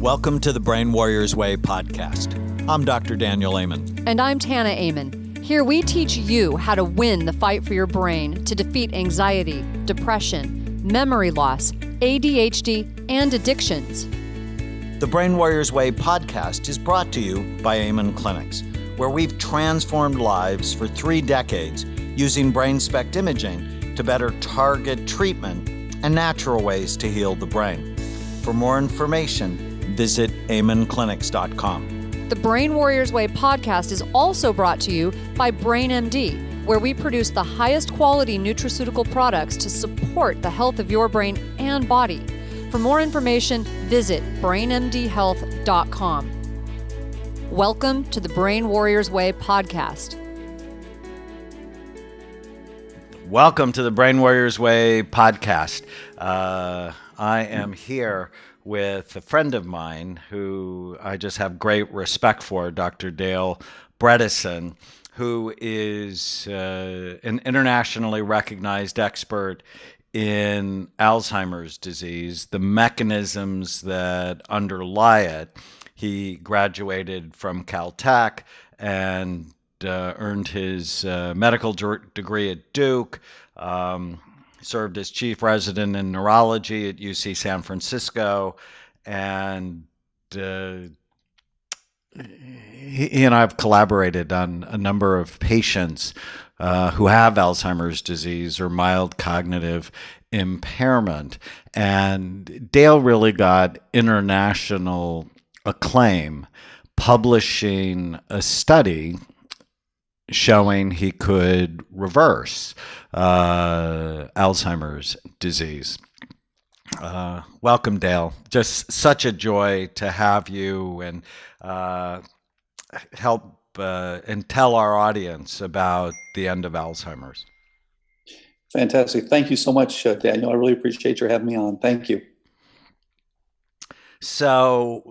Welcome to the Brain Warriors Way podcast. I'm Dr. Daniel Amen. And I'm Tana Amen. Here we teach you how to win the fight for your brain to defeat anxiety, depression, memory loss, ADHD, and addictions. The Brain Warriors Way podcast is brought to you by Amen Clinics, where we've transformed lives for 3 decades using brain SPECT imaging to better target treatment and natural ways to heal the brain. For more information, visit amenclinics.com. The Brain Warriors Way podcast is also brought to you by BrainMD, where we produce the highest quality nutraceutical products to support the health of your brain and body. For more information, visit brainmdhealth.com. Welcome to the Brain Warriors Way podcast. Welcome to the Brain Warriors Way podcast. I am here with a friend of mine who I just have great respect for, Dr. Dale Bredesen, who is an internationally recognized expert in Alzheimer's disease, the mechanisms that underlie it. He graduated from Caltech and earned his medical degree at Duke, served as chief resident in neurology at UC San Francisco, and he and I have collaborated on a number of patients who have Alzheimer's disease or mild cognitive impairment. And Dale really got international acclaim publishing a study showing he could reverse Alzheimer's disease. Welcome, Dale. Just such a joy to have you and help and tell our audience about the end of Alzheimer's. Fantastic. Thank you so much, Daniel. I really appreciate your having me on. Thank you. So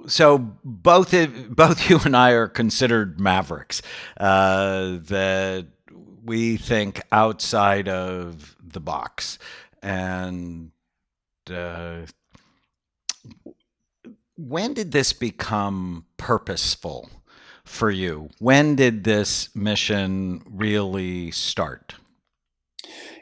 both you and I are considered mavericks that we think outside of the box. And when did this become purposeful for you? When did this mission really start?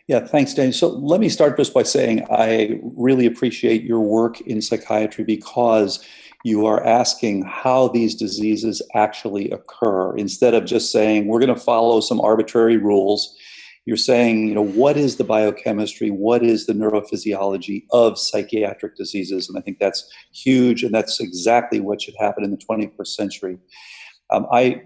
Yeah, thanks, Daniel. So let me start just by saying I really appreciate your work in psychiatry because you are asking how these diseases actually occur. Instead of just saying, we're going to follow some arbitrary rules, you're saying, what is the biochemistry? What is the neurophysiology of psychiatric diseases? And I think that's huge, and that's exactly what should happen in the 21st century. I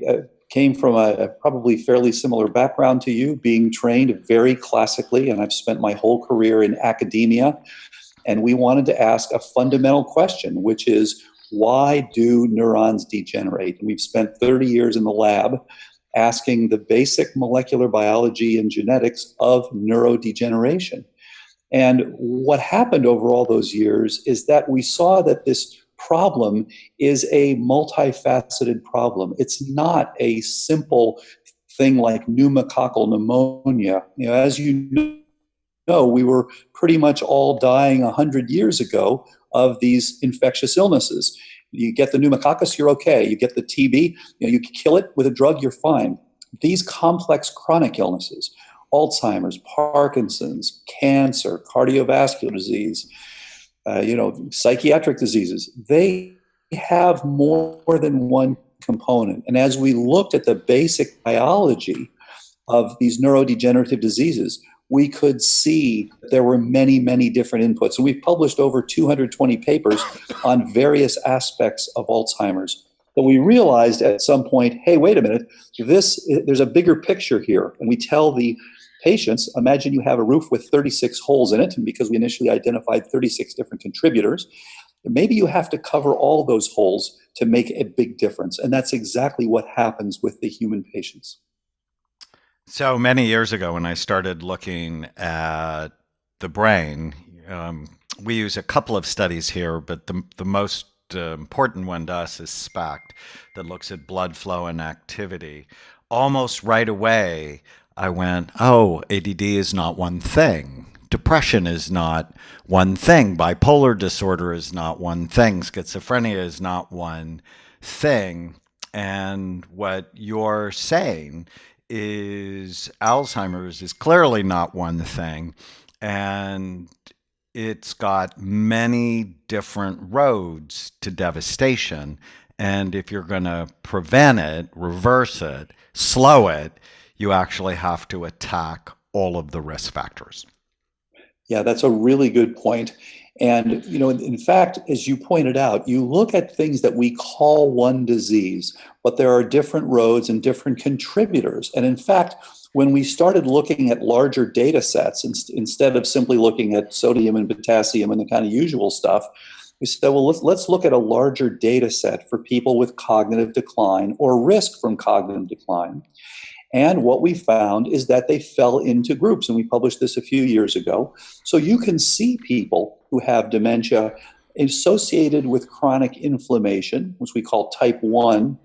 came from a probably fairly similar background to you, being trained very classically, and I've spent my whole career in academia. And we wanted to ask a fundamental question, which is, why do neurons degenerate? And we've spent 30 years in the lab asking the basic molecular biology and genetics of neurodegeneration. And what happened over all those years is that we saw that this problem is a multifaceted problem. It's not a simple thing like pneumococcal pneumonia. As you know, we were pretty much all dying 100 years ago of these infectious illnesses. You get the pneumococcus, you're okay. You get the TB, you kill it with a drug, you're fine. These complex chronic illnesses, Alzheimer's, Parkinson's, cancer, cardiovascular disease, psychiatric diseases, they have more than one component. And as we looked at the basic biology of these neurodegenerative diseases, we could see that there were many, many different inputs. And we've published over 220 papers on various aspects of Alzheimer's. But we realized at some point, hey, wait a minute, there's a bigger picture here. And we tell the patients, imagine you have a roof with 36 holes in it, and because we initially identified 36 different contributors, maybe you have to cover all those holes to make a big difference. And that's exactly what happens with the human patients. So many years ago, when I started looking at the brain, we use a couple of studies here, but the most important one to us is SPECT, that looks at blood flow and activity. Almost right away, I went, ADD is not one thing. depression is not one thing. Bipolar disorder is not one thing. Schizophrenia is not one thing. And what you're saying is Alzheimer's is clearly not one thing. And it's got many different roads to devastation. And if you're going to prevent it, reverse it, slow it, you actually have to attack all of the risk factors. Yeah, that's a really good point. And, in fact, as you pointed out, you look at things that we call one disease, but there are different roads and different contributors. And in fact, when we started looking at larger data sets, instead of simply looking at sodium and potassium and the kind of usual stuff, we said, well, let's look at a larger data set for people with cognitive decline or risk from cognitive decline. And what we found is that they fell into groups, and we published this a few years ago. So you can see people who have dementia associated with chronic inflammation, which we call type 1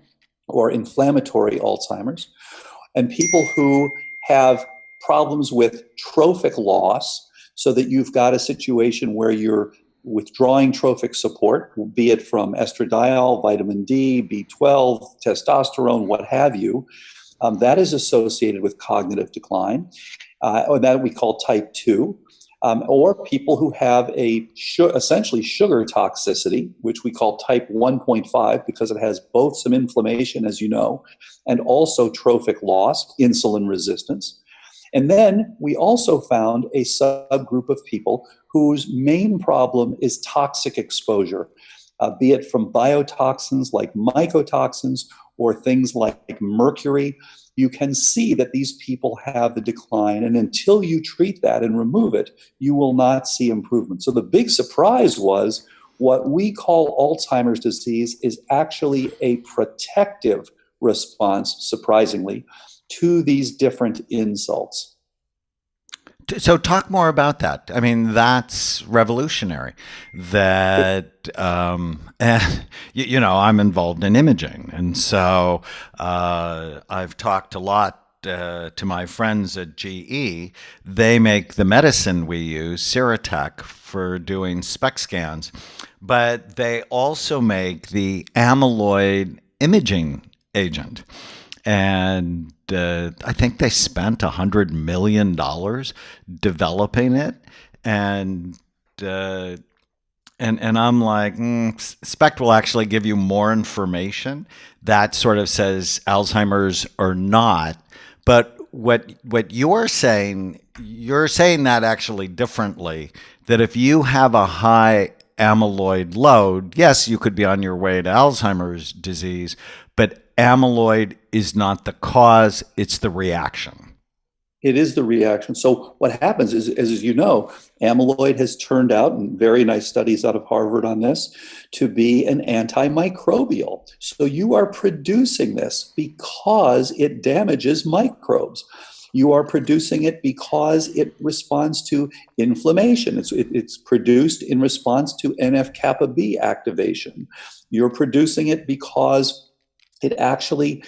or inflammatory Alzheimer's, and people who have problems with trophic loss, so that you've got a situation where you're withdrawing trophic support, be it from estradiol, vitamin D, B12, testosterone, what have you. That is associated with cognitive decline, or that we call type 2, or people who have essentially sugar toxicity, which we call type 1.5, because it has both some inflammation, as you know, and also trophic loss, insulin resistance. And then we also found a subgroup of people whose main problem is toxic exposure, be it from biotoxins like mycotoxins or things like mercury. You can see that these people have the decline, and until you treat that and remove it, you will not see improvement. So the big surprise was what we call Alzheimer's disease is actually a protective response, surprisingly, to these different insults. So talk more about that. I mean, that's revolutionary. That and I'm involved in imaging, and so I've talked a lot to my friends at GE. They make the medicine we use, Seratech, for doing SPECT scans, but they also make the amyloid imaging agent. And I think they spent $100 million developing it. And I'm like, SPECT will actually give you more information that sort of says Alzheimer's or not. But what you're saying that actually differently, that if you have a high amyloid load, yes, you could be on your way to Alzheimer's disease, but amyloid is not the cause, it's the reaction. It is the reaction. So what happens is, as you know, amyloid has turned out, and very nice studies out of Harvard on this, to be an antimicrobial. So you are producing this because it damages microbes. You are producing it because it responds to inflammation. It's produced in response to NF-kappa B activation. You're producing it because it actually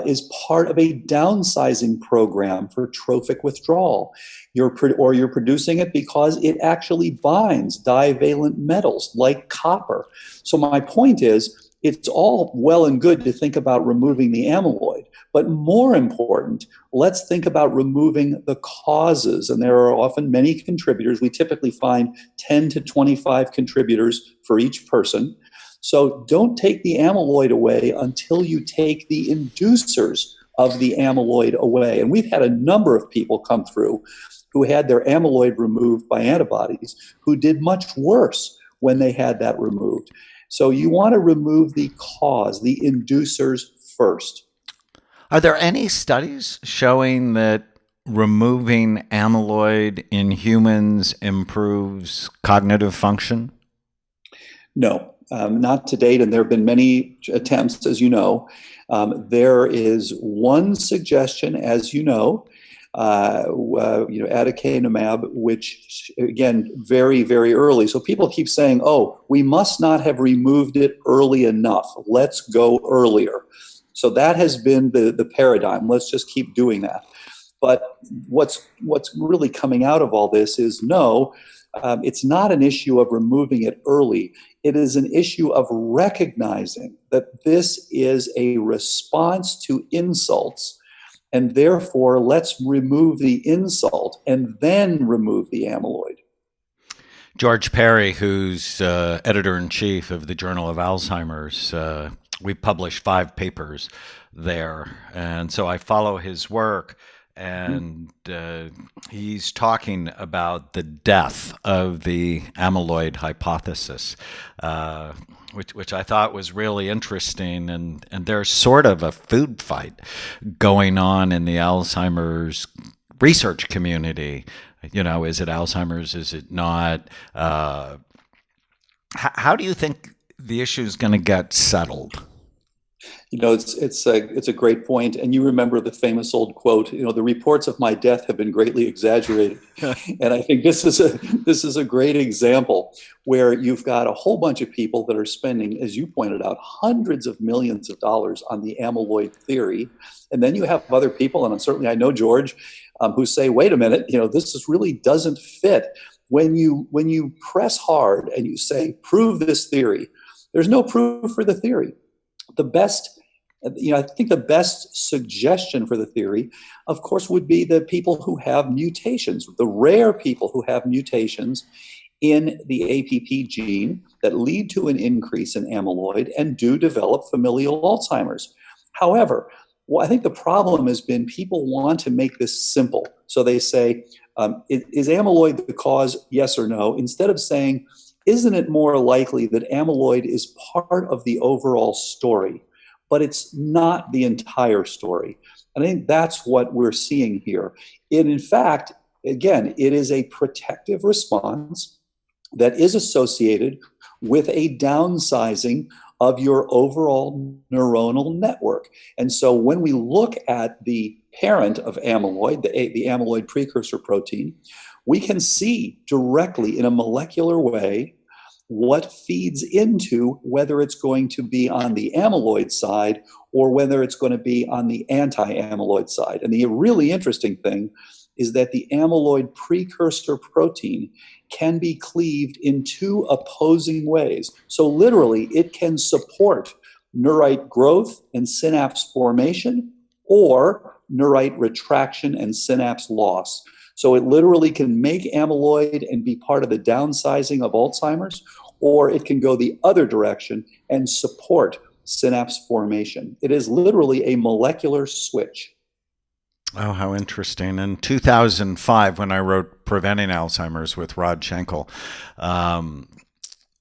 is part of a downsizing program for trophic withdrawal. You're producing it because it actually binds divalent metals like copper. So my point is, it's all well and good to think about removing the amyloid, but more important, let's think about removing the causes. And there are often many contributors. We typically find 10 to 25 contributors for each person. So don't take the amyloid away until you take the inducers of the amyloid away. And we've had a number of people come through who had their amyloid removed by antibodies who did much worse when they had that removed. So you want to remove the cause, the inducers first. Are there any studies showing that removing amyloid in humans improves cognitive function? No. Not to date, and there have been many attempts, as you know. There is one suggestion, as you know, aducanumab, which, again, very, very early. So people keep saying, oh, we must not have removed it early enough. Let's go earlier. So that has been the paradigm. Let's just keep doing that. But what's really coming out of all this is no, it's not an issue of removing it early. It is an issue of recognizing that this is a response to insults, and therefore let's remove the insult and then remove the amyloid. George Perry, who's editor-in-chief of the Journal of Alzheimer's, we published 5 papers there. And so I follow his work, and he's talking about the death of the amyloid hypothesis, which I thought was really interesting. And there's sort of a food fight going on in the Alzheimer's research community. You know, is it Alzheimer's? Is it not? How do you think the issue is going to get settled? You know, it's a great point. And you remember the famous old quote, you know, the reports of my death have been greatly exaggerated. And I think this is a great example where you've got a whole bunch of people that are spending, as you pointed out, hundreds of millions of dollars on the amyloid theory. And then you have other people, and certainly I know George, who say, wait a minute, you know, this really doesn't fit. When you press hard and you say, prove this theory, there's no proof for the theory. I think the best suggestion for the theory, of course, would be the people who have mutations, the rare people who have mutations in the APP gene that lead to an increase in amyloid and do develop familial Alzheimer's. However, I think the problem has been people want to make this simple. So they say, is amyloid the cause, yes or no? Instead of saying, isn't it more likely that amyloid is part of the overall story, but it's not the entire story? And I think that's what we're seeing here. And in fact, again, it is a protective response that is associated with a downsizing of your overall neuronal network. And so when we look at the parent of amyloid, the amyloid precursor protein, we can see directly in a molecular way what feeds into whether it's going to be on the amyloid side or whether it's going to be on the anti-amyloid side. And the really interesting thing is that the amyloid precursor protein can be cleaved in 2 opposing ways. So literally, it can support neurite growth and synapse formation or neurite retraction and synapse loss. So it literally can make amyloid and be part of the downsizing of Alzheimer's, or it can go the other direction and support synapse formation. It is literally a molecular switch. Oh, how interesting. In 2005, when I wrote Preventing Alzheimer's with Rod Schenkel, the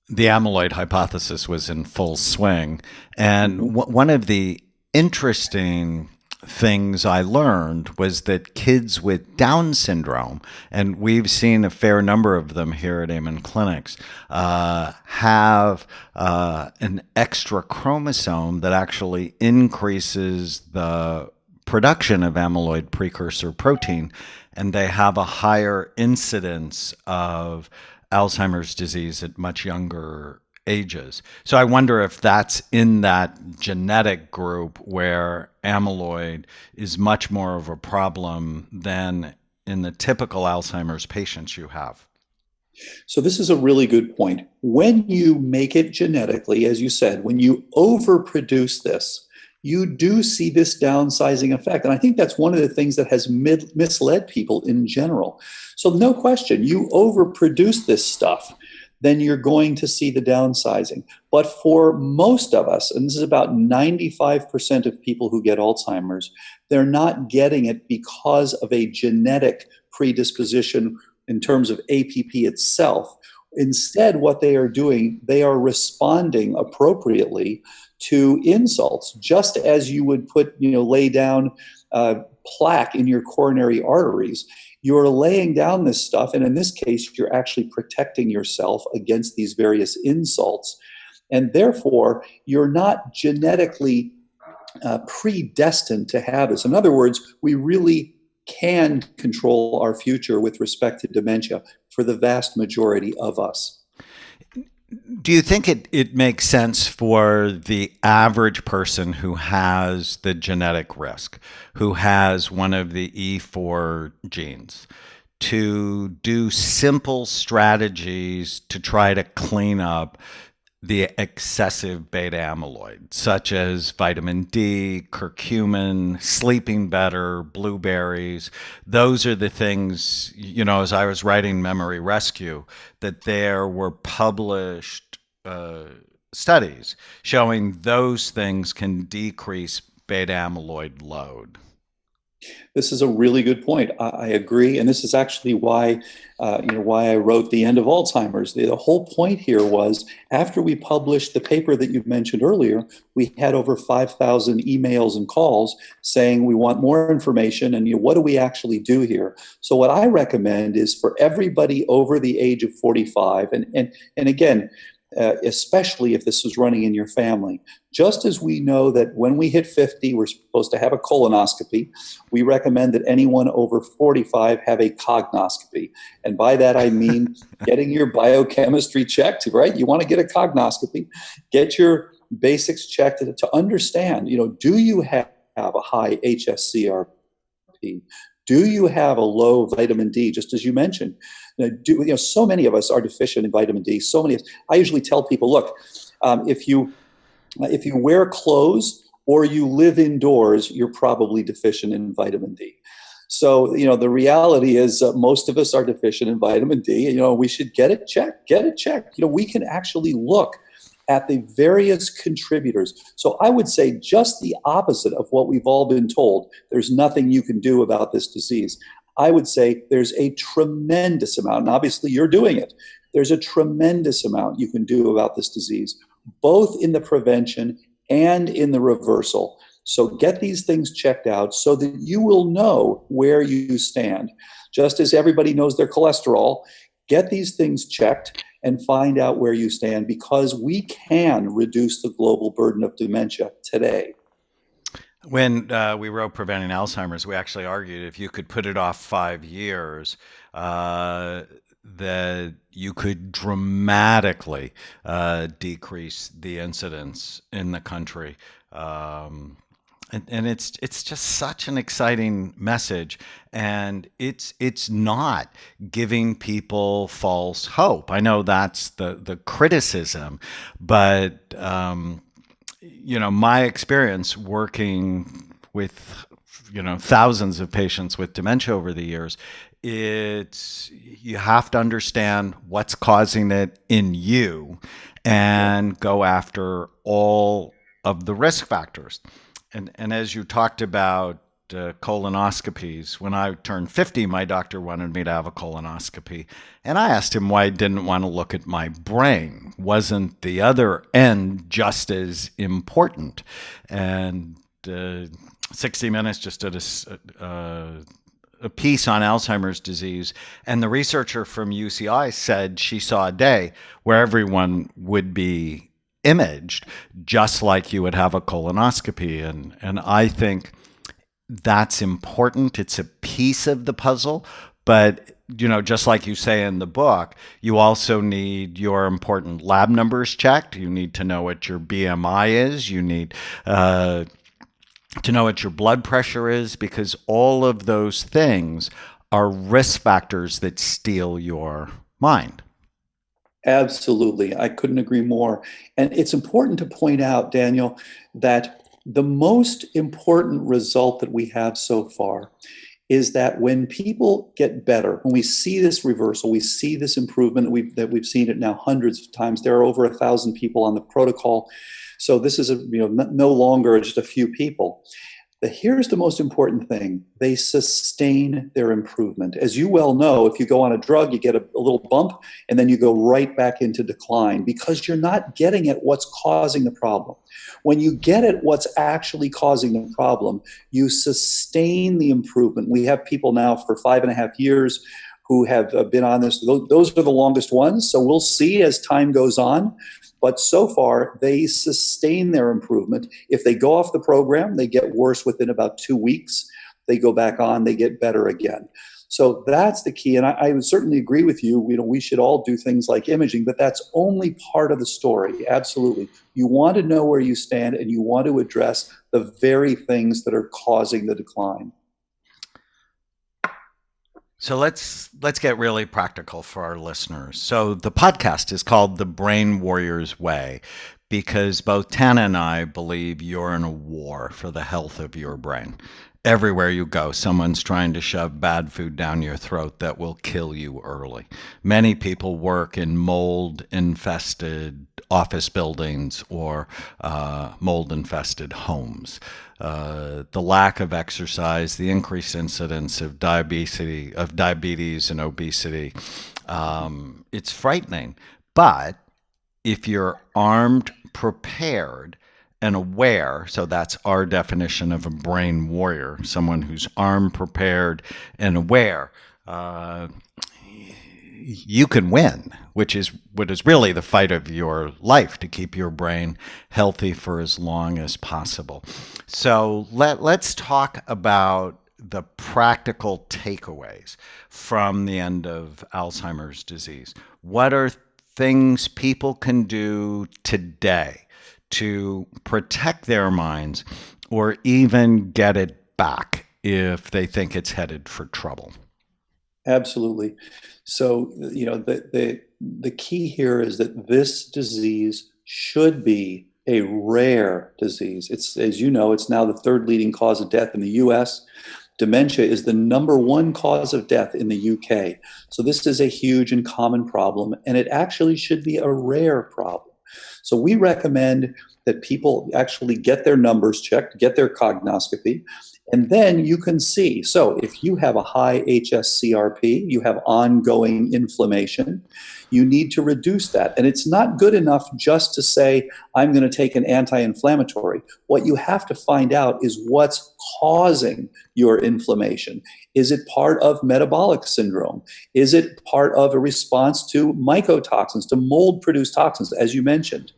amyloid hypothesis was in full swing. And one of the interesting things I learned was that kids with Down syndrome, and we've seen a fair number of them here at Amen Clinics, have an extra chromosome that actually increases the production of amyloid precursor protein, and they have a higher incidence of Alzheimer's disease at much younger ages. So I wonder if that's in that genetic group where amyloid is much more of a problem than in the typical Alzheimer's patients you have. So this is a really good point. When you make it genetically, as you said, when you overproduce this, you do see this downsizing effect. And I think that's one of the things that has misled people in general. So no question, you overproduce this stuff, then you're going to see the downsizing. But for most of us, and this is about 95% of people who get Alzheimer's, they're not getting it because of a genetic predisposition in terms of APP itself. Instead, what they are doing, they are responding appropriately to insults, just as you would lay down plaque in your coronary arteries. You're laying down this stuff, and in this case, you're actually protecting yourself against these various insults. And therefore, you're not genetically predestined to have this. In other words, we really can control our future with respect to dementia for the vast majority of us. Do you think it makes sense for the average person who has the genetic risk, who has one of the E4 genes, to do simple strategies to try to clean up the excessive beta amyloid, such as vitamin D, curcumin, sleeping better, blueberries? Those are the things, as I was writing Memory Rescue, that there were published studies showing those things can decrease beta amyloid load. This is a really good point. I agree, and this is actually why I wrote The End of Alzheimer's. The whole point here was, after we published the paper that you mentioned earlier, we had over 5,000 emails and calls saying we want more information, and what do we actually do here? So what I recommend is for everybody over the age of 45, and again, especially if this is running in your family. Just as we know that when we hit 50, we're supposed to have a colonoscopy, we recommend that anyone over 45 have a cognoscopy. And by that, I mean getting your biochemistry checked, right? You want to get a cognoscopy, get your basics checked to understand, do you have a high HSCRP? Do you have a low vitamin D, just as you mentioned? So many of us are deficient in vitamin D. I usually tell people, look, if you wear clothes or you live indoors, you're probably deficient in vitamin D. So, the reality is most of us are deficient in vitamin D. We should get it checked. We can actually look at the various contributors. So I would say just the opposite of what we've all been told. There's nothing you can do about this disease. I would say there's a tremendous amount, and obviously you're doing it. There's a tremendous amount you can do about this disease, both in the prevention and in the reversal. So get these things checked out so that you will know where you stand. Just as everybody knows their cholesterol, get these things checked and find out where you stand, because we can reduce the global burden of dementia today. When we wrote Preventing Alzheimer's, we actually argued if you could put it off 5 years, that you could dramatically decrease the incidence in the country. And it's just such an exciting message, and it's not giving people false hope. I know that's the criticism, but my experience working with thousands of patients with dementia over the years, you have to understand what's causing it in you and go after all of the risk factors. And as you talked about colonoscopies, when I turned 50, my doctor wanted me to have a colonoscopy. And I asked him why I didn't want to look at my brain. Wasn't the other end just as important? And 60 Minutes just did a piece on Alzheimer's disease. And the researcher from UCI said she saw a day where everyone would be imaged just like you would have a colonoscopy. And I think that's important. It's a piece of the puzzle, but just like you say in the book, you also need your important lab numbers checked. You need to know what your BMI is. You need to know what your blood pressure is, because all of those things are risk factors that steal your mind. Absolutely. I couldn't agree more. And it's important to point out, Daniel, that the most important result that we have so far is that when people get better, when we see this reversal, we see this improvement, that we've seen it now hundreds of times. There are over 1,000 people on the protocol. So this is no longer just a few people. But here's the most important thing. They sustain their improvement. As you well know, if you go on a drug, you get a little bump, and then you go right back into decline because you're not getting at what's causing the problem. When you get at what's actually causing the problem, you sustain the improvement. We have people now for 5.5 years who have been on this. Those are the longest ones. So we'll see as time goes on. But so far, they sustain their improvement. If they go off the program, they get worse within about 2 weeks. They go back on, they get better again. So that's the key. And I would certainly agree with you. We should all do things like imaging, but that's only part of the story. Absolutely. You want to know where you stand, and you want to address the very things that are causing the decline. So let's get really practical for our listeners. So the podcast is called The Brain Warrior's Way because both Tana and I believe you're in a war for the health of your brain. Everywhere you go, someone's trying to shove bad food down your throat that will kill you early. Many people work in mold-infested office buildings or mold-infested homes. The lack of exercise, the increased incidence of diabetes and obesity, it's frightening. But if you're armed, prepared, and aware, so that's our definition of a brain warrior, someone who's armed, prepared, and aware, you can win, which is what is really the fight of your life, to keep your brain healthy for as long as possible. So let's talk about the practical takeaways from the end of Alzheimer's disease. What are things people can do today to protect their minds or even get it back if they think it's headed for trouble? Absolutely. So, the key here is that this disease should be a rare disease. It's, as you know, it's now the third leading cause of death in the US. Dementia is the number one cause of death in the UK. So this is a huge and common problem, and it actually should be a rare problem. So we recommend that people actually get their numbers checked, get their cognoscopy, and then you can see. So if you have a high hsCRP, you have ongoing inflammation, you need to reduce that. And it's not good enough just to say, I'm going to take an anti-inflammatory. What you have to find out is what's causing your inflammation. Is it part of metabolic syndrome? Is it part of a response to mycotoxins, to mold-produced toxins, as you mentioned?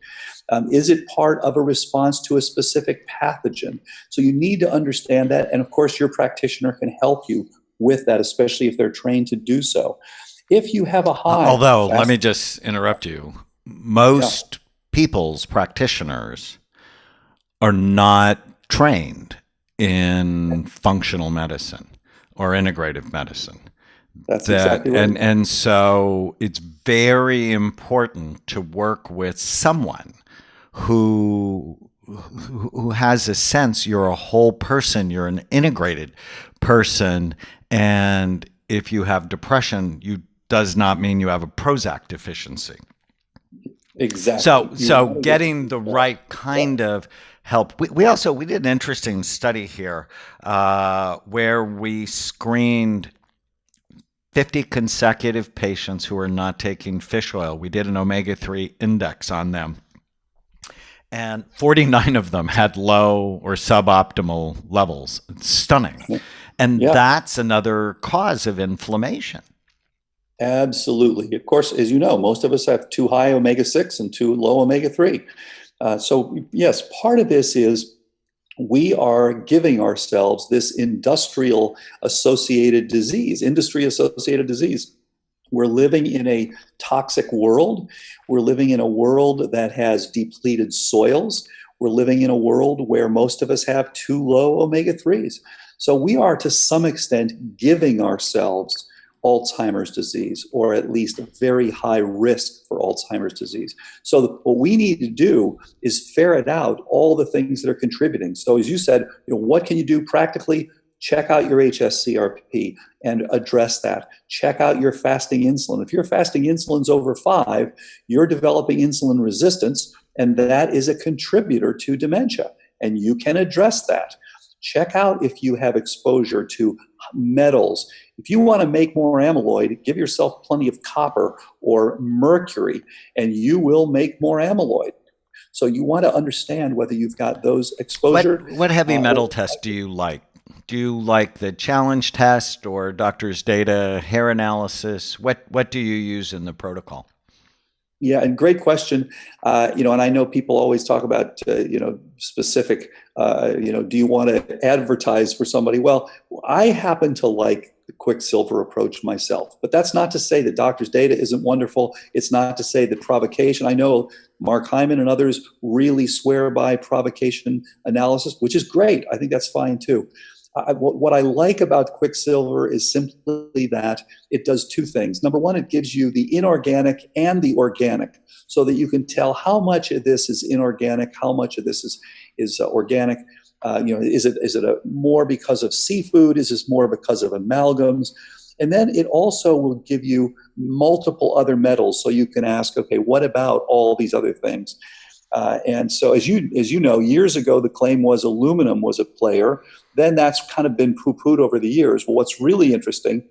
Is it part of a response to a specific pathogen? So you need to understand that. And of course, your practitioner can help you with that, especially if they're trained to do so. If you have a high... Although, let me just interrupt you. Most people's practitioners are not trained in functional medicine or integrative medicine. That's exactly right. And so it's very important to work with someone who has a sense you're a whole person, you're an integrated person, and if you have depression, does not mean you have a Prozac deficiency. Exactly. So getting the right kind of help. We did an interesting study here where we screened 50 consecutive patients who were not taking fish oil. We did an omega-3 index on them. And 49 of them had low or suboptimal levels. It's stunning. And that's another cause of inflammation. Absolutely. Of course, as you know, most of us have too high omega-6 and too low omega-3. So yes, part of this is we are giving ourselves this industry-associated disease. We're living in a toxic world. We're living in a world that has depleted soils. We're living in a world where most of us have too low omega-3s. So we are, to some extent, giving ourselves Alzheimer's disease, or at least a very high risk for Alzheimer's disease. So what we need to do is ferret out all the things that are contributing. So as you said, what can you do practically? Check out your hsCRP and address that. Check out your fasting insulin. If your fasting insulin's over 5, you're developing insulin resistance, and that is a contributor to dementia, and you can address that. Check out if you have exposure to metals. If you want to make more amyloid, give yourself plenty of copper or mercury, and you will make more amyloid. So you want to understand whether you've got those exposure. What heavy metal test do you like? Do you like the challenge test or doctor's data, hair analysis? What do you use in the protocol? Yeah, and great question. And I know people always talk about, specific, do you want to advertise for somebody? Well, I happen to like Quicksilver approach myself. But that's not to say that doctors' data isn't wonderful. It's not to say that provocation. I know Mark Hyman and others really swear by provocation analysis, which is great. I think that's fine too. What I like about Quicksilver is simply that it does two things. Number one, it gives you the inorganic and the organic, so that you can tell how much of this is inorganic, how much of this is organic. Is it more because of seafood? Is this more because of amalgams? And then it also will give you multiple other metals, so you can ask, okay, what about all these other things? And so, as you know, years ago the claim was aluminum was a player. Then that's kind of been poo-pooed over the years. Well, what's really interesting,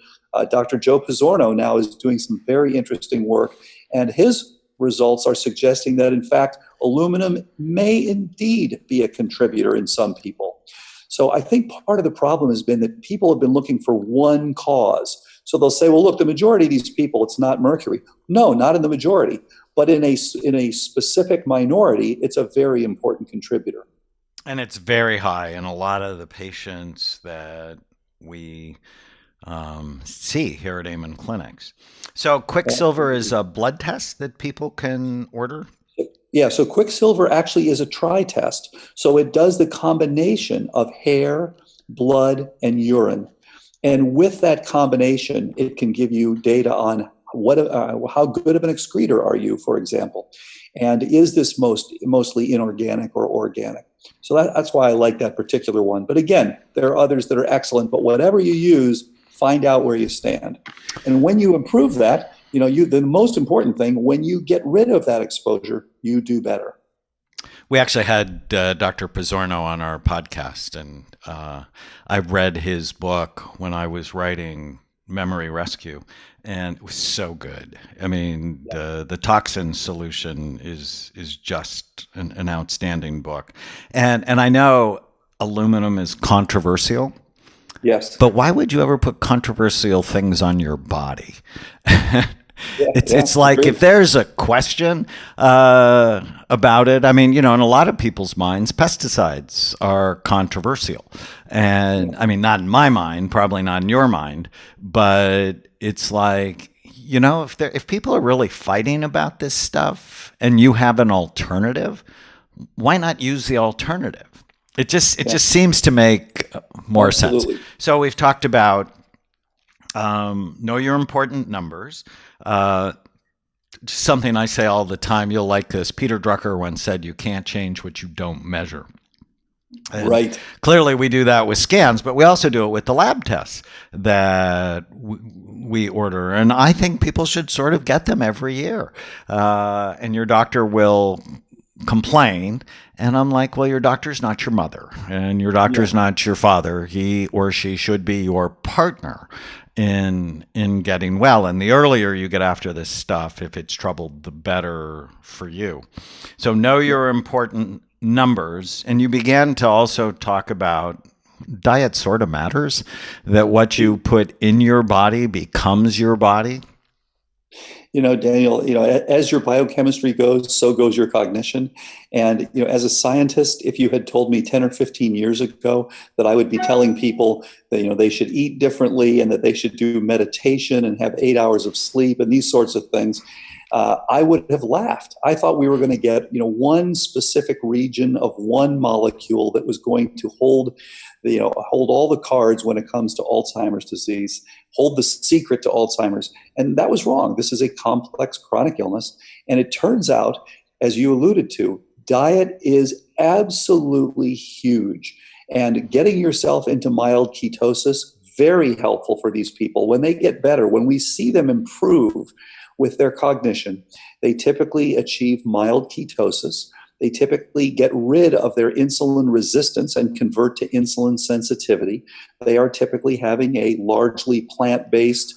Dr. Joe Pizzorno now is doing some very interesting work, and his results are suggesting that, in fact, aluminum may indeed be a contributor in some people. So I think part of the problem has been that people have been looking for one cause. So they'll say, well, look, the majority of these people, it's not mercury. No, not in the majority. But in a specific minority, it's a very important contributor. And it's very high in a lot of the patients that we see here at Amen clinics. So Quicksilver is a blood test that people can order? Yeah, so Quicksilver actually is a tri-test. So it does the combination of hair, blood, and urine. And with that combination, it can give you data on how good of an excreter are you, for example. And is this mostly inorganic or organic? So that's why I like that particular one. But again, there are others that are excellent. But whatever you use, find out where you stand. And when you improve that, the most important thing, when you get rid of that exposure, you do better. We actually had Dr. Pizzorno on our podcast, and I read his book when I was writing Memory Rescue, and it was so good. I mean, the toxin solution is just an outstanding book. And I know aluminum is controversial. Yes. But why would you ever put controversial things on your body? It's like, if there's a question about it, I mean, in a lot of people's minds, pesticides are controversial. And I mean, not in my mind, probably not in your mind, but it's like, if people are really fighting about this stuff and you have an alternative, why not use the alternative? It just seems to make more sense. So we've talked about know your important numbers. Something I say all the time. You'll like this. Peter Drucker once said, "You can't change what you don't measure." And right. Clearly, we do that with scans, but we also do it with the lab tests that we order. And I think people should sort of get them every year. And your doctor will complain, and I'm like, well, your doctor's not your mother, and your doctor's not your father. He or she should be your partner in getting well. And the earlier you get after this stuff, if it's troubled, the better for you. So know your important numbers. And you began to also talk about diet sort of matters, that what you put in your body becomes your body. Daniel, as your biochemistry goes, so goes your cognition. And, as a scientist, if you had told me 10 or 15 years ago that I would be telling people that, they should eat differently and that they should do meditation and have 8 hours of sleep and these sorts of things, I would have laughed. I thought we were going to get, one specific region of one molecule that was going to hold all the cards when it comes to Alzheimer's disease, hold the secret to Alzheimer's. And that was wrong. This is a complex chronic illness. And it turns out, as you alluded to, diet is absolutely huge. And getting yourself into mild ketosis, very helpful for these people. When they get better, when we see them improve with their cognition, they typically achieve mild ketosis. They typically get rid of their insulin resistance and convert to insulin sensitivity. They are typically having a largely plant-based,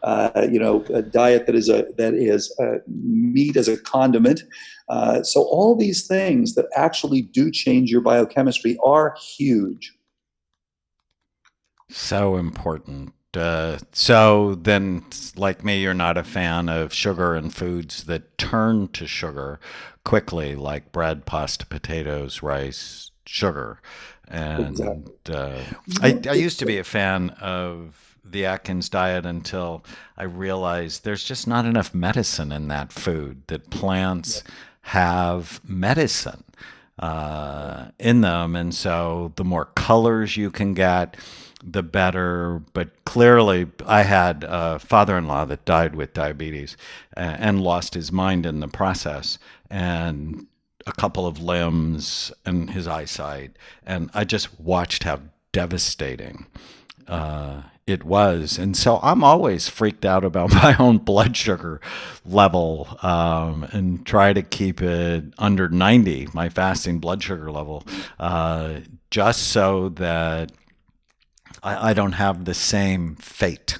a diet that is meat as a condiment. So all these things that actually do change your biochemistry are huge. So important. So then, like me, you're not a fan of sugar and foods that turn to sugar quickly, like bread, pasta, potatoes, rice, sugar. And Exactly. I used to be a fan of the Atkins diet until I realized there's just not enough medicine in that food, that plants have medicine in them. And so the more colors you can get, the better. But clearly, I had a father-in-law that died with diabetes and lost his mind in the process, and a couple of limbs and his eyesight. And I just watched how devastating it was. And so I'm always freaked out about my own blood sugar level, and try to keep it under 90, my fasting blood sugar level, just so that I don't have the same fate.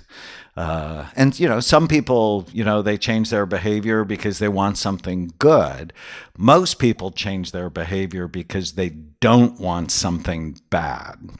And, some people, they change their behavior because they want something good. Most people change their behavior because they don't want something bad.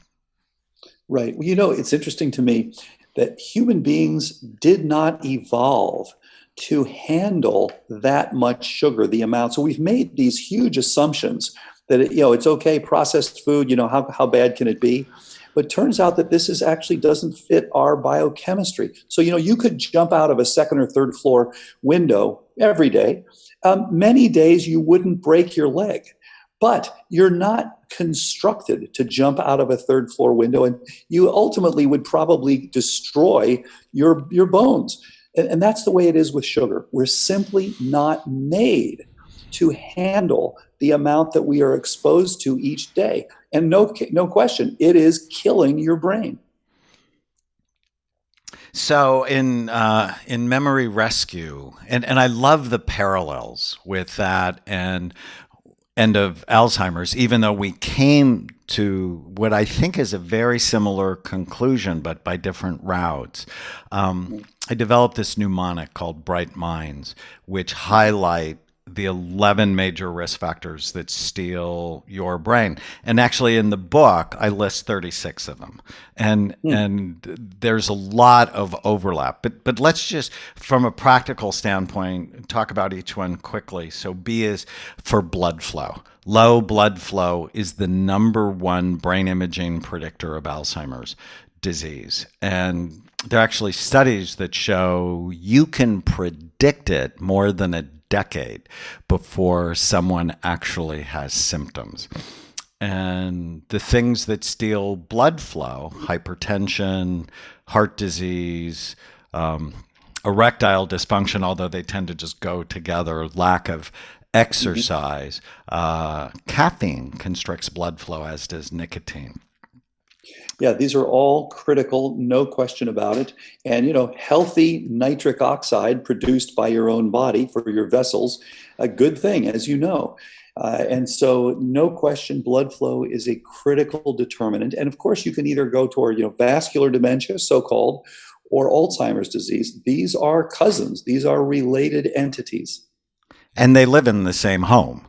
Right. Well, it's interesting to me that human beings did not evolve to handle that much sugar, the amount. So we've made these huge assumptions that, it's okay, processed food, how bad can it be? But it turns out that this actually doesn't fit our biochemistry. So, you could jump out of a second or third floor window every day. Many days you wouldn't break your leg, but you're not constructed to jump out of a third floor window, and you ultimately would probably destroy your bones. And that's the way it is with sugar. We're simply not made to handle the amount that we are exposed to each day. And no question, it is killing your brain. So in Memory Rescue, and I love the parallels with that and End of Alzheimer's, even though we came to what I think is a very similar conclusion, but by different routes. I developed this mnemonic called Bright Minds, which highlight the 11 major risk factors that steal your brain. And actually in the book, I list 36 of them. And there's a lot of overlap. But let's just, from a practical standpoint, talk about each one quickly. So B is for blood flow. Low blood flow is the number one brain imaging predictor of Alzheimer's disease. And there are actually studies that show you can predict it more than a decade before someone actually has symptoms. And the things that steal blood flow, hypertension, heart disease, erectile dysfunction, although they tend to just go together, lack of exercise, caffeine constricts blood flow, as does nicotine. Yeah, these are all critical, no question about it. And, healthy nitric oxide produced by your own body for your vessels, a good thing, as you know. And so no question, blood flow is a critical determinant. And of course, you can either go toward, vascular dementia, so-called, or Alzheimer's disease. These are cousins. These are related entities. And they live in the same home.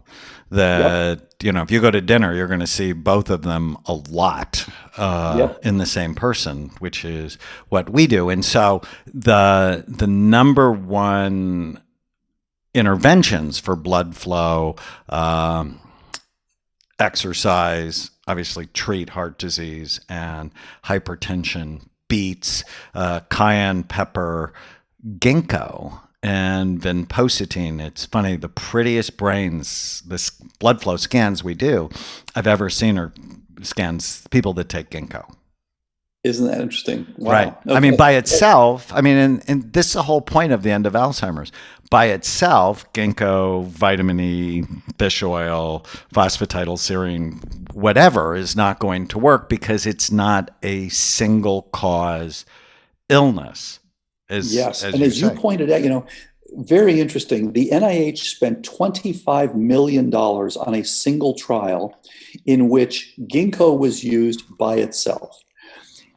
If you go to dinner, you're going to see both of them a lot in the same person, which is what we do. And so the number one interventions for blood flow, exercise, obviously treat heart disease and hypertension, beets, cayenne pepper, ginkgo, and vinpocetine. It's funny, the prettiest brains, this blood flow scans we do, I've ever seen are scans people that take ginkgo. Isn't that interesting? Wow. Right. Okay. I mean, by itself, and this is the whole point of the End of Alzheimer's. By itself, ginkgo, vitamin E, fish oil, phosphatidylserine, whatever, is not going to work because it's not a single cause illness. As you pointed out, very interesting. The NIH spent $25 million on a single trial in which ginkgo was used by itself.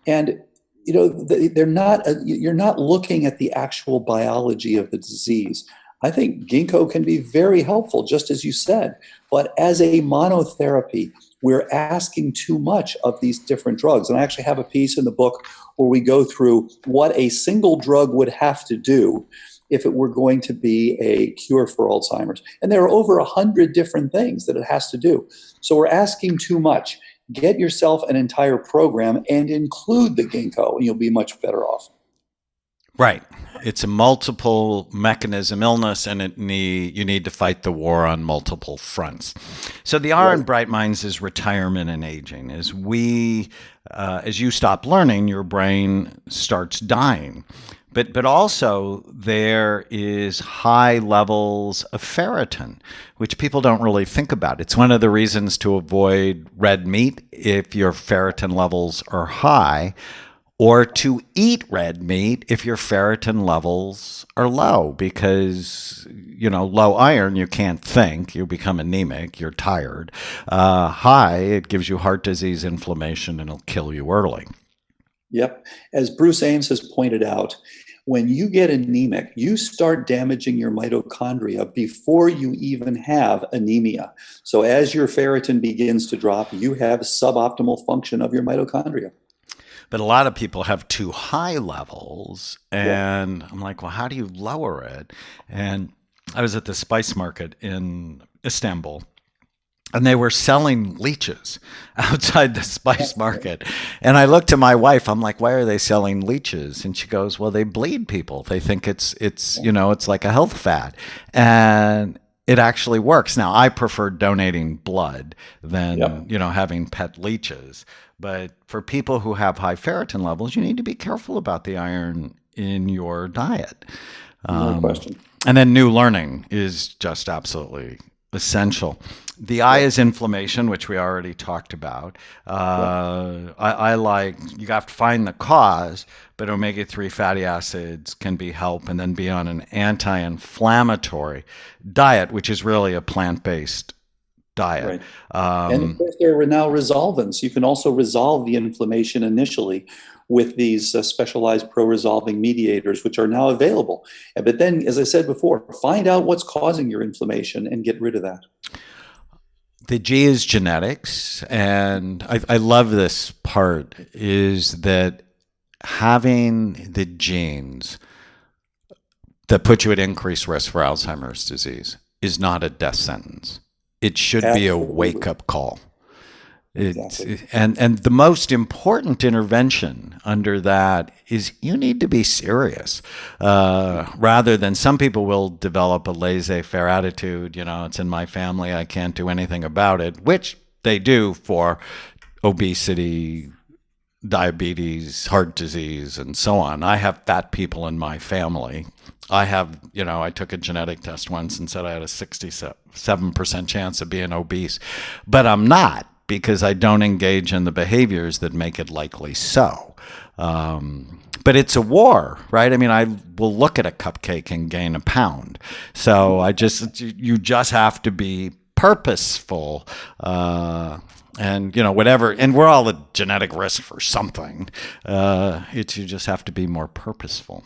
And, you're not looking at the actual biology of the disease. I think ginkgo can be very helpful, just as you said. But as a monotherapy, we're asking too much of these different drugs. And I actually have a piece in the book where we go through what a single drug would have to do if it were going to be a cure for Alzheimer's. And there are over 100 different things that it has to do. So we're asking too much. get yourself an entire program and include the ginkgo, and you'll be much better off. Right. It's a multiple mechanism illness, and you need to fight the war on multiple fronts. So the R in Bright Minds is retirement and aging. As you stop learning, your brain starts dying. But also there is high levels of ferritin, which people don't really think about. It's one of the reasons to avoid red meat if your ferritin levels are high, or to eat red meat if your ferritin levels are low, because, low iron, you can't think, you become anemic, you're tired. High, it gives you heart disease, inflammation, and it'll kill you early. Yep. As Bruce Ames has pointed out, when you get anemic, you start damaging your mitochondria before you even have anemia. So as your ferritin begins to drop, you have suboptimal function of your mitochondria. But a lot of people have too high levels, and I'm like, well, how do you lower it? And I was at the spice market in Istanbul, and they were selling leeches outside the spice market. And I looked to my wife, I'm like, why are they selling leeches? And she goes, well, they bleed people. They think it's like a health fad. And it actually works. Now, I prefer donating blood than, having pet leeches. But for people who have high ferritin levels, you need to be careful about the iron in your diet. No question. And then new learning is just absolutely essential. The I is inflammation, which we already talked about. I like, you have to find the cause, but omega-3 fatty acids can be help, and then be on an anti-inflammatory diet, which is really a plant-based diet. Right. And of course, there are now resolvents. You can also resolve the inflammation initially with these specialized pro-resolving mediators, which are now available. But then, as I said before, find out what's causing your inflammation and get rid of that. The G is genetics, and I love this part, is that having the genes that put you at increased risk for Alzheimer's disease is not a death sentence. It should be a wake-up call. Exactly. And the most important intervention under that is you need to be serious, rather than some people will develop a laissez-faire attitude. It's in my family, I can't do anything about it, which they do for obesity, diabetes, heart disease, and so on. I have fat people in my family. I took a genetic test once and said I had a 67% chance of being obese, but I'm not, because I don't engage in the behaviors that make it likely so. But it's a war, right? I mean, I will look at a cupcake and gain a pound. So you just have to be purposeful, and whatever. And we're all at genetic risk for something. You just have to be more purposeful.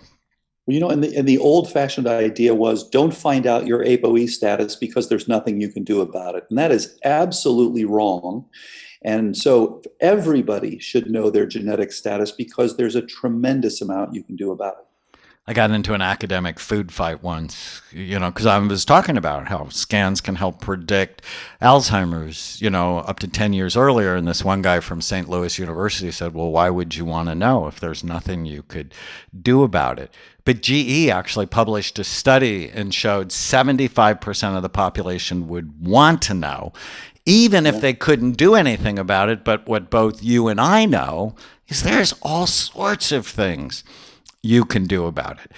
Well, and the old-fashioned idea was, don't find out your ApoE status because there's nothing you can do about it. And that is absolutely wrong. And so everybody should know their genetic status, because there's a tremendous amount you can do about it. I got into an academic food fight once, because I was talking about how scans can help predict Alzheimer's, up to 10 years earlier. And this one guy from St. Louis University said, well, why would you want to know if there's nothing you could do about it? But GE actually published a study and showed 75% of the population would want to know, even if they couldn't do anything about it. But what both you and I know is there's all sorts of things you can do about it.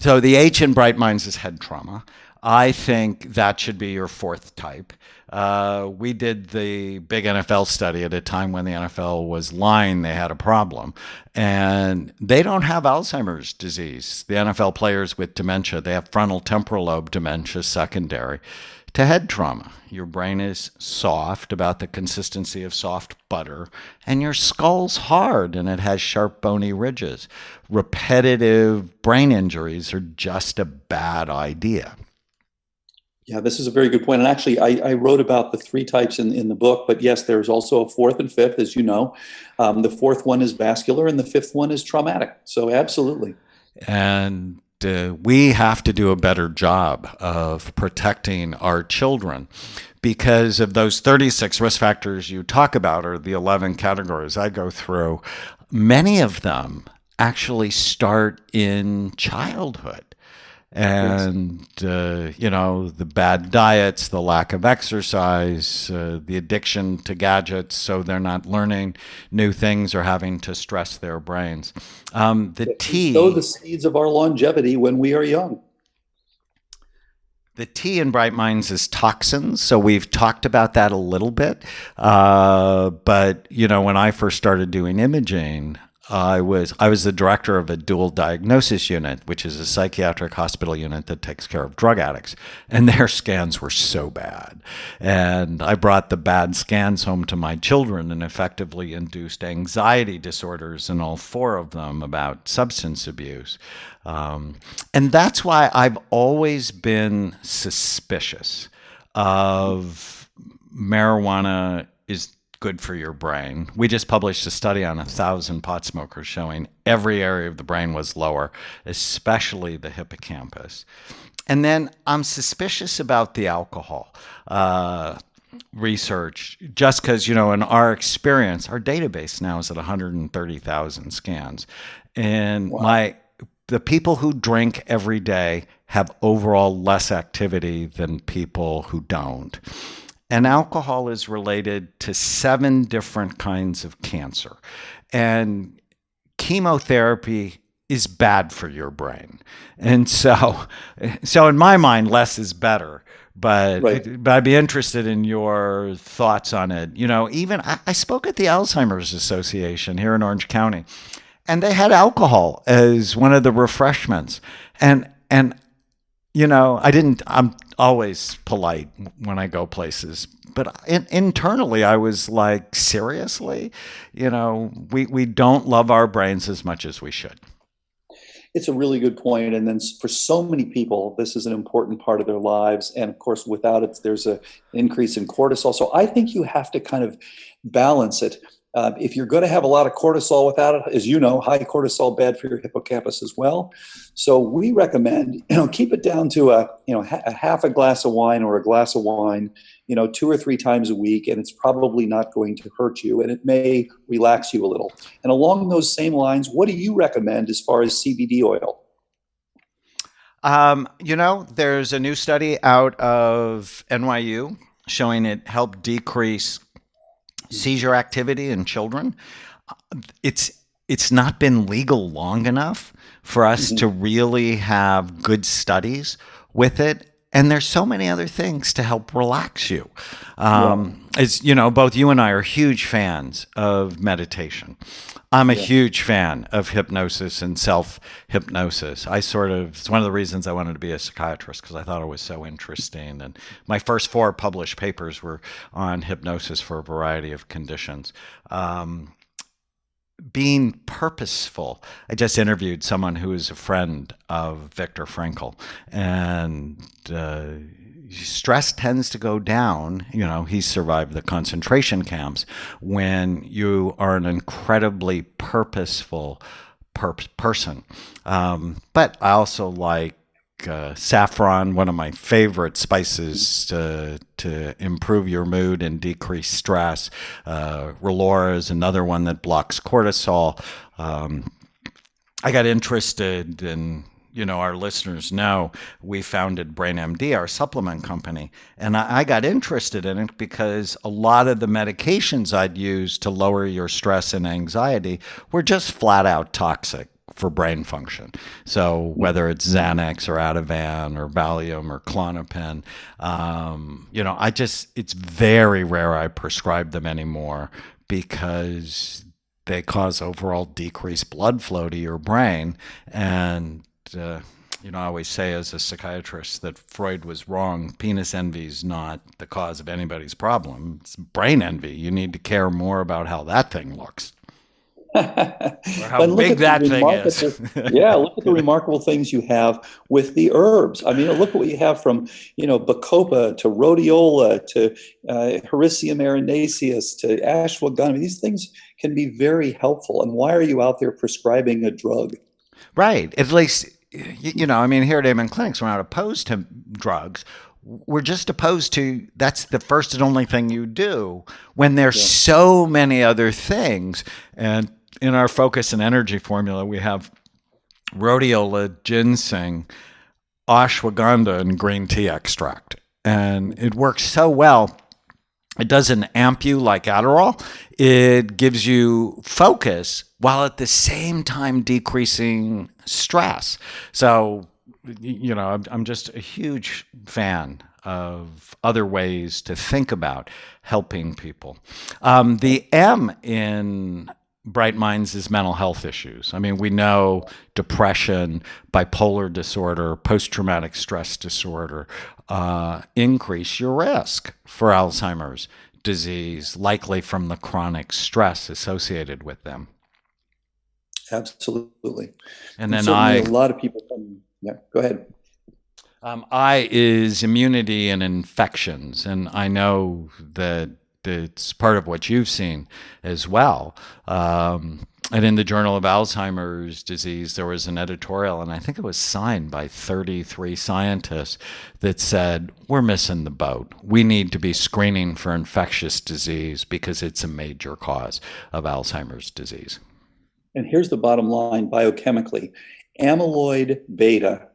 So the H in Bright Minds is head trauma. I think that should be your fourth type. We did the big NFL study at a time when the NFL was lying they had a problem. And they don't have Alzheimer's disease. The NFL players with dementia, they have frontal temporal lobe dementia secondary to head trauma. Your brain is soft, about the consistency of soft butter, and your skull's hard and it has sharp bony ridges. Repetitive brain injuries are just a bad idea. Yeah, this is a very good point. And actually, I wrote about the three types in the book, but yes, there's also a fourth and fifth, as you know. The fourth one is vascular and the fifth one is traumatic. So absolutely. And we have to do a better job of protecting our children, because of those 36 risk factors you talk about, or the 11 categories I go through. Many of them actually start in childhood. And, the bad diets, the lack of exercise, the addiction to gadgets, so they're not learning new things or having to stress their brains. Sow the seeds of our longevity when we are young. The T in Bright Minds is toxins. So we've talked about that a little bit. But, when I first started doing imaging, I was the director of a dual diagnosis unit, which is a psychiatric hospital unit that takes care of drug addicts. And their scans were so bad. And I brought the bad scans home to my children and effectively induced anxiety disorders in all 4 of them about substance abuse. And that's why I've always been suspicious of marijuana is good for your brain. We just published a study on 1,000 pot smokers showing every area of the brain was lower, especially the hippocampus. And then I'm suspicious about the alcohol research, just because, in our experience, our database now is at 130,000 scans. And the people who drink every day have overall less activity than people who don't. And alcohol is related to 7 different kinds of cancer. And chemotherapy is bad for your brain. And so in my mind, less is better. But I'd be interested in your thoughts on it. Even I spoke at the Alzheimer's Association here in Orange County, and they had alcohol as one of the refreshments. And I'm always polite when I go places, but internally I was like, seriously, we don't love our brains as much as we should. It's a really good point. And then for so many people, this is an important part of their lives. And of course, without it, there's an increase in cortisol. So I think you have to kind of balance it. If you're going to have a lot of cortisol without it, as you know, high cortisol bad for your hippocampus as well. So we recommend, keep it down to a half a glass of wine or a glass of wine, 2 or 3 times a week, and it's probably not going to hurt you, and it may relax you a little. And along those same lines, what do you recommend as far as CBD oil? There's a new study out of NYU showing it helped decrease seizure activity in children. It's not been legal long enough for us to really have good studies with it. And there's so many other things to help relax you. As both you and I are huge fans of meditation. I'm a huge fan of hypnosis and self-hypnosis. It's one of the reasons I wanted to be a psychiatrist, because I thought it was so interesting. And my first 4 published papers were on hypnosis for a variety of conditions. Being purposeful. I just interviewed someone who is a friend of Viktor Frankl, and stress tends to go down. He survived the concentration camps when you are an incredibly purposeful person. But I also like saffron, one of my favorite spices to improve your mood and decrease stress. Relora is another one that blocks cortisol. I got interested in, our listeners know we founded BrainMD, our supplement company, and I got interested in it because a lot of the medications I'd use to lower your stress and anxiety were just flat out toxic for brain function. So whether it's Xanax or Ativan or Valium or Klonopin, it's very rare I prescribe them anymore because they cause overall decreased blood flow to your brain. And, I always say as a psychiatrist that Freud was wrong. Penis envy is not the cause of anybody's problem. It's brain envy. You need to care more about how that thing looks. Or how big that thing is. Look at the remarkable things you have with the herbs. I mean, look at what you have from, bacopa to rhodiola to Hericium erinaceus to ashwagandha. I mean, these things can be very helpful. And why are you out there prescribing a drug? Right. At least, here at Amen Clinics, we're not opposed to drugs. we're just opposed to that's the first and only thing you do when there's so many other things. And in our focus and energy formula, we have rhodiola, ginseng, ashwagandha, and green tea extract. And it works so well. It doesn't amp you like Adderall. It gives you focus while at the same time decreasing stress. So, I'm just a huge fan of other ways to think about helping people. The M in Bright Minds is mental health issues. I mean, we know depression, bipolar disorder, post-traumatic stress disorder increase your risk for Alzheimer's disease, likely from the chronic stress associated with them. Absolutely. And then a lot of people come. Yeah, go ahead. I is immunity and infections, and I know that it's part of what you've seen as well. And in the Journal of Alzheimer's Disease, there was an editorial, and I think it was signed by 33 scientists that said, we're missing the boat. We need to be screening for infectious disease because it's a major cause of Alzheimer's disease. And here's the bottom line biochemically. Amyloid beta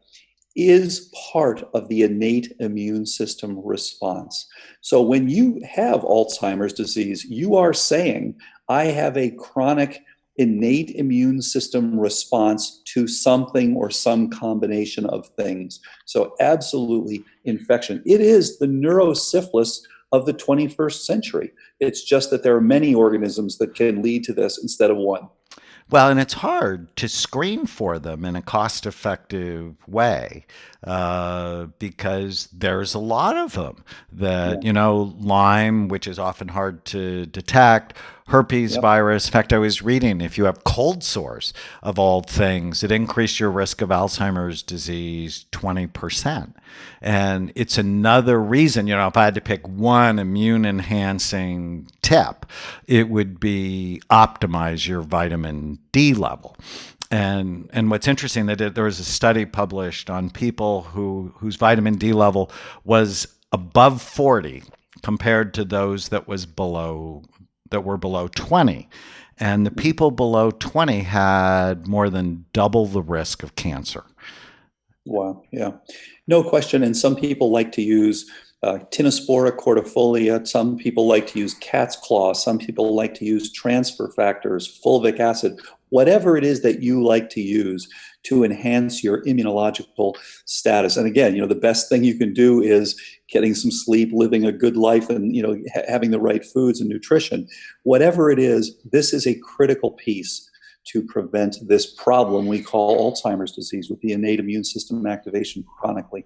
is part of the innate immune system response. So when you have Alzheimer's disease, you are saying, I have a chronic innate immune system response to something or some combination of things. So absolutely infection. It is the neurosyphilis of the 21st century. It's just that there are many organisms that can lead to this instead of one. Well, and it's hard to screen for them in a cost-effective way because there's a lot of them that, Lyme, which is often hard to detect, herpes virus. In fact, I was reading if you have cold sores, of all things, it increased your risk of Alzheimer's disease 20%. And it's another reason, if I had to pick one immune-enhancing tip, it would be optimize your vitamin D level. And what's interesting, that there was a study published on people whose vitamin D level was above 40 compared to those that were below 20. And the people below 20 had more than double the risk of cancer. Wow. Yeah. No question. And some people like to use Tinospora cordifolia. Some people like to use cat's claw. Some people like to use transfer factors, fulvic acid, whatever it is that you like to use to enhance your immunological status. And again, the best thing you can do is getting some sleep, living a good life, and having the right foods and nutrition. Whatever it is, this is a critical piece to prevent this problem we call Alzheimer's disease with the innate immune system activation chronically.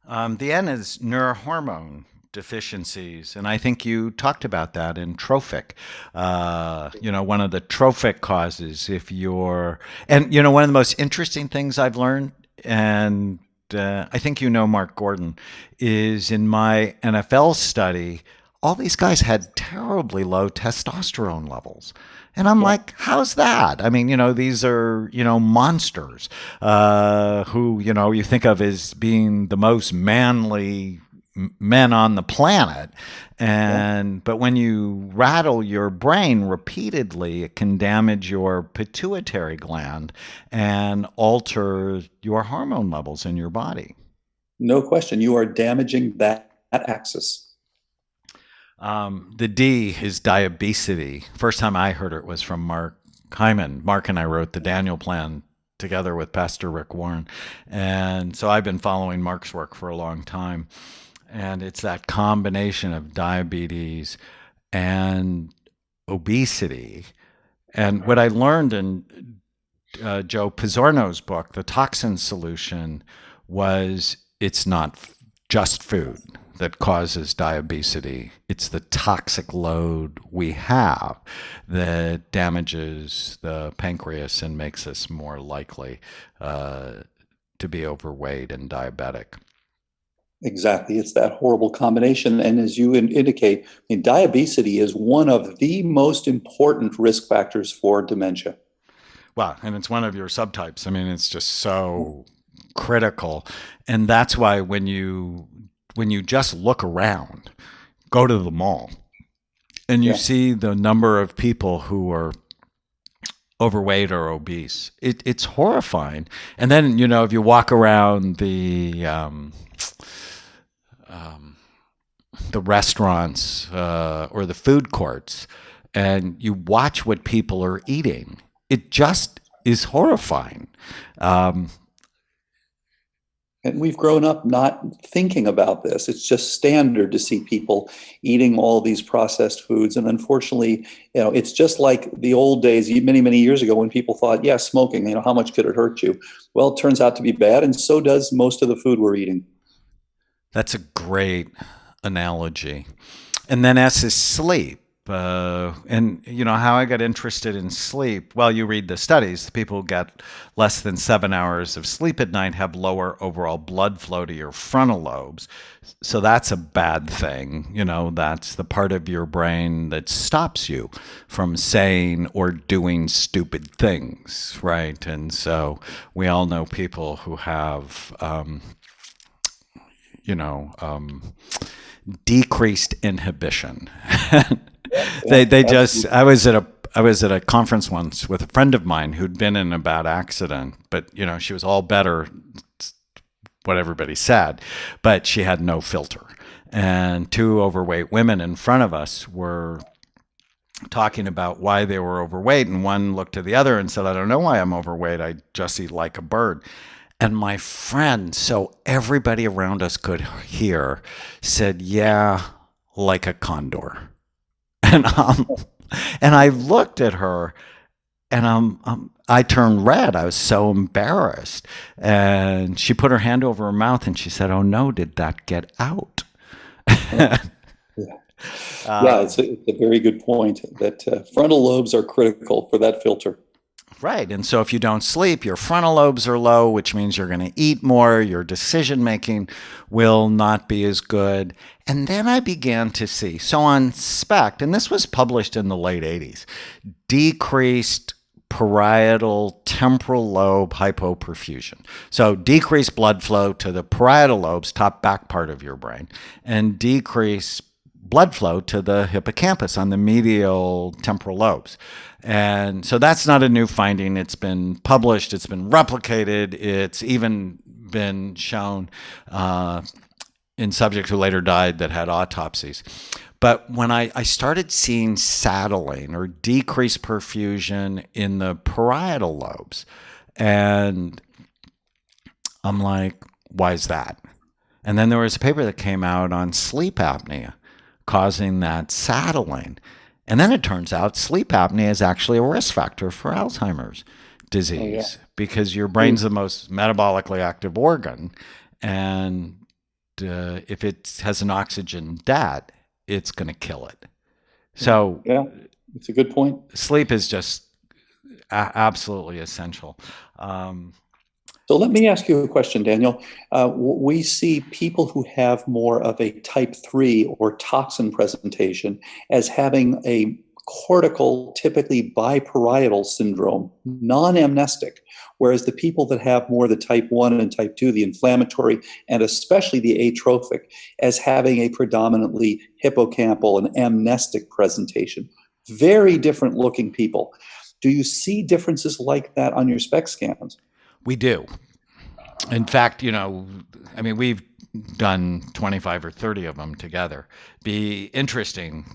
The N is neurohormone deficiencies, and I think you talked about that in trophic. One of the trophic causes, one of the most interesting things I've learned, and I think Mark Gordon, is in my NFL study, all these guys had terribly low testosterone levels. And I'm like, how's that? I mean, these are, monsters who, you think of as being the most manly men on the planet. But when you rattle your brain repeatedly, it can damage your pituitary gland and alter your hormone levels in your body. No question. You are damaging that axis. The D is diabesity. First time I heard it was from Mark Hyman. Mark and I wrote the Daniel Plan together with Pastor Rick Warren. And so I've been following Mark's work for a long time. And it's that combination of diabetes and obesity. And what I learned in Joe Pizzorno's book, The Toxin Solution, was it's not just food that causes diabetes. It's the toxic load we have that damages the pancreas and makes us more likely to be overweight and diabetic. Exactly. It's that horrible combination. And as you indicate, diabetes is one of the most important risk factors for dementia. Well, and it's one of your subtypes. I mean, it's just so critical. And that's why when you just look around, go to the mall, and you see the number of people who are overweight or obese, it's horrifying. And then, if you walk around the restaurants or the food courts, and you watch what people are eating, it just is horrifying. And we've grown up not thinking about this. It's just standard to see people eating all these processed foods. And unfortunately, it's just like the old days, many, many years ago, when people thought, smoking, how much could it hurt you? Well, it turns out to be bad, and so does most of the food we're eating. That's a great analogy. And then S is sleep. And how I got interested in sleep. Well, you read the studies. The people who get less than 7 hours of sleep at night have lower overall blood flow to your frontal lobes. So that's a bad thing. That's the part of your brain that stops you from saying or doing stupid things, right? And so we all know people who have, decreased inhibition. They just, I was at a conference once with a friend of mine who'd been in a bad accident, but she was all better, what everybody said, but she had no filter. And two overweight women in front of us were talking about why they were overweight, and one looked to the other and said, "I don't know why I'm overweight. I just eat like a bird." And my friend, so everybody around us could hear, said, "Yeah, like a condor." And I looked at her, and I turned red. I was so embarrassed. And she put her hand over her mouth and she said, "Oh no, did that get out?" It's a very good point that frontal lobes are critical for that filter. Right. And so if you don't sleep, your frontal lobes are low, which means you're going to eat more. Your decision making will not be as good. And then I began to see, so on SPECT, and this was published in the late 80s, decreased parietal temporal lobe hypoperfusion. So decreased blood flow to the parietal lobes, top back part of your brain, and decreased blood flow to the hippocampus on the medial temporal lobes. And so that's not a new finding. It's been published. It's been replicated. It's even been shown in subjects who later died that had autopsies. But when I started seeing saddling or decreased perfusion in the parietal lobes, and I'm like, why is that? And then there was a paper that came out on sleep apnea causing that saddling. And then it turns out sleep apnea is actually a risk factor for Alzheimer's disease because your brain's the most metabolically active organ. And if it has an oxygen debt, it's going to kill it. So it's a good point. Sleep is just absolutely essential. So let me ask you a question, Daniel. We see people who have more of a type 3 or toxin presentation as having a cortical, typically biparietal syndrome, non-amnestic, whereas the people that have more the type 1 and type 2, the inflammatory, and especially the atrophic, as having a predominantly hippocampal and amnestic presentation. Very different looking people. Do you see differences like that on your SPECT scans? We do. In fact, we've done 25 or 30 of them together. Be interesting,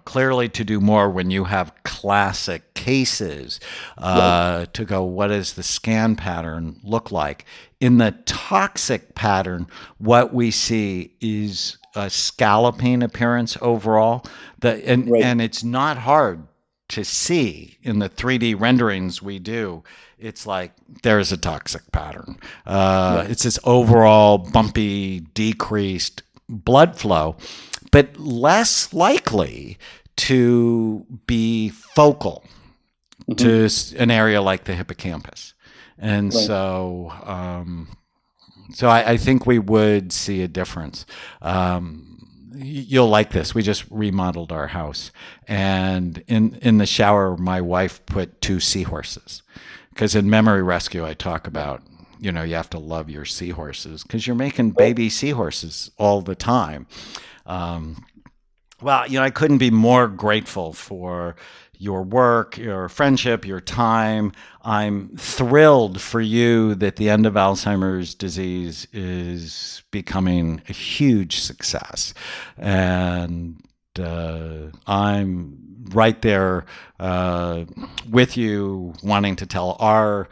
clearly to do more when you have classic cases to go, what does the scan pattern look like? In the toxic pattern, what we see is a scalloping appearance overall. And it's not hard to see in the 3D renderings we do. It's like there's a toxic pattern. It's this overall bumpy, decreased blood flow, but less likely to be focal to an area like the hippocampus. And so I think we would see a difference. You'll like this. We just remodeled our house. And in the shower, my wife put 2 seahorses. Because in Memory Rescue, I talk about, you have to love your seahorses because you're making baby seahorses all the time. Well, I couldn't be more grateful for your work, your friendship, your time. I'm thrilled for you that the End of Alzheimer's disease is becoming a huge success. And I'm right there with you, wanting to tell our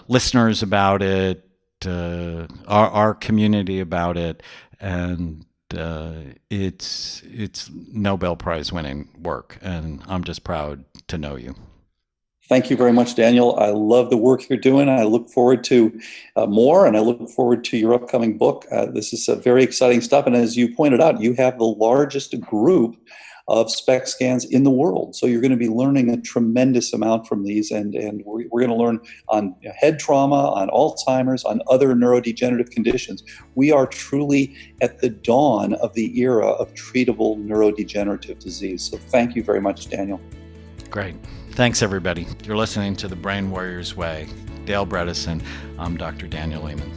listeners about it, our community about it, and it's Nobel Prize winning work, and I'm just proud to know you. Thank you very much, Daniel. I love the work you're doing. I look forward to more, and I look forward to your upcoming book. This is very exciting stuff. And as you pointed out, you have the largest group of SPECT scans in the world. So you're going to be learning a tremendous amount from these. And we're going to learn on head trauma, on Alzheimer's, on other neurodegenerative conditions. We are truly at the dawn of the era of treatable neurodegenerative disease. So thank you very much, Daniel. Great. Thanks, everybody. You're listening to The Brain Warrior's Way. Dale Bredesen. I'm Dr. Daniel Amen.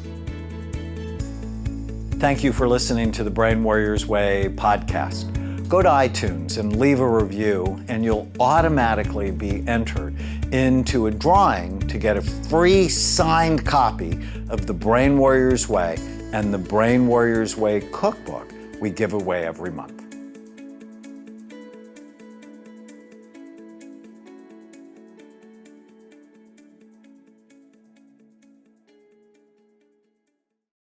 Thank you for listening to The Brain Warrior's Way podcast. Go to iTunes and leave a review, and you'll automatically be entered into a drawing to get a free signed copy of The Brain Warrior's Way and The Brain Warrior's Way cookbook we give away every month.